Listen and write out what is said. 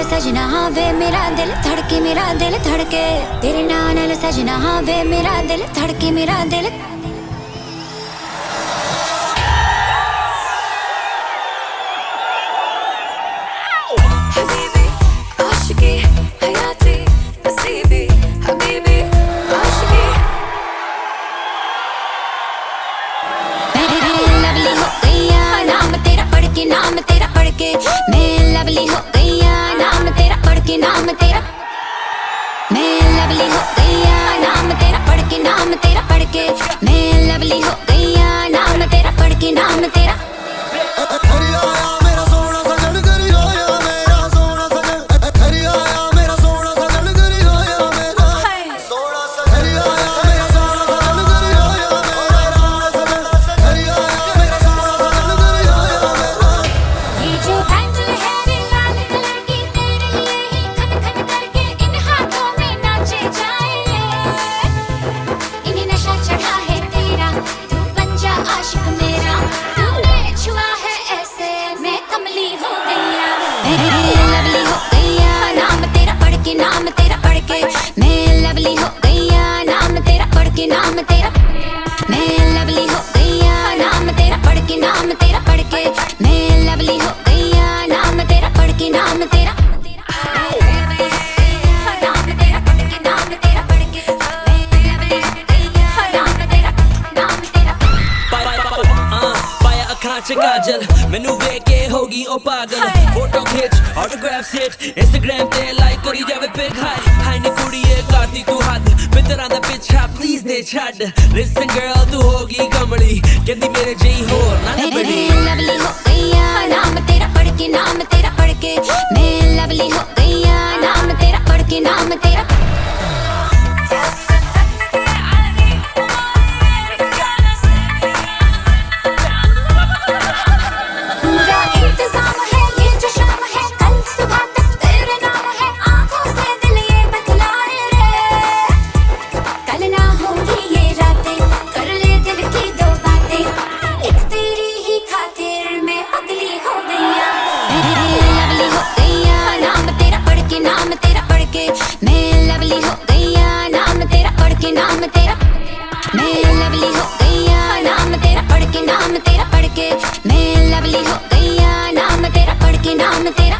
सजना हाँ वे मेरा दिल धड़के, मेरा दिल धड़के तेरे नाल सजना हाँ वे मेरा दिल धड़के, मेरा दिल। हबीबी आशिकी हयाती नसीबी, हबीबी आशिकी मैं लवली हो गईया नाम तेरा पढ़ के, नाम तेरा पढ़ के मैं लवली हो गईया नाम तेरा पढ़ के, नाम तेरा मैं लवली हो गईया नाम तेरा पढ़ के, नाम तेरा पढ़ के मैं लवली हो गईया नाम तेरा पढ़ के, नाम तेरा। नाम तेरा पढ़ के मैं लवली हो गईया नाम तेरा पढ़ के, नाम तेरा मैं लवली हो गईया नाम तेरा पढ़ के, नाम तेरा पढ़ के मैं लवली हो गईया नाम तेरा पढ़ के, नाम तेरा। काजल मैनू वेख के होगी ओ पागल, फोटो खिच ऑटोग्राफ सेट इंस्टाग्राम ते लाइक करी जावे पिक हाय हाय नी कुड़िए करदी तू हद मित्तरां दा पिछा प्लीज दे छड्ड। लिसन गर्ल तू होगी कमली कहंदी मेरे जेही होर ना लभदी। लवली हो गईया नाम तेरा पढ़ के, नाम तेरा पढ़ के मैं लवली हो गईया नाम तेरा पढ़ के, नाम तेरा। मैं लवली हो गईया नाम तेरा पढ़ के, नाम तेरा मैं लवली हो गईया नाम तेरा पढ़ के, नाम तेरा पढ़ के मैं लवली हो गईया नाम तेरा पढ़ के, नाम तेरा।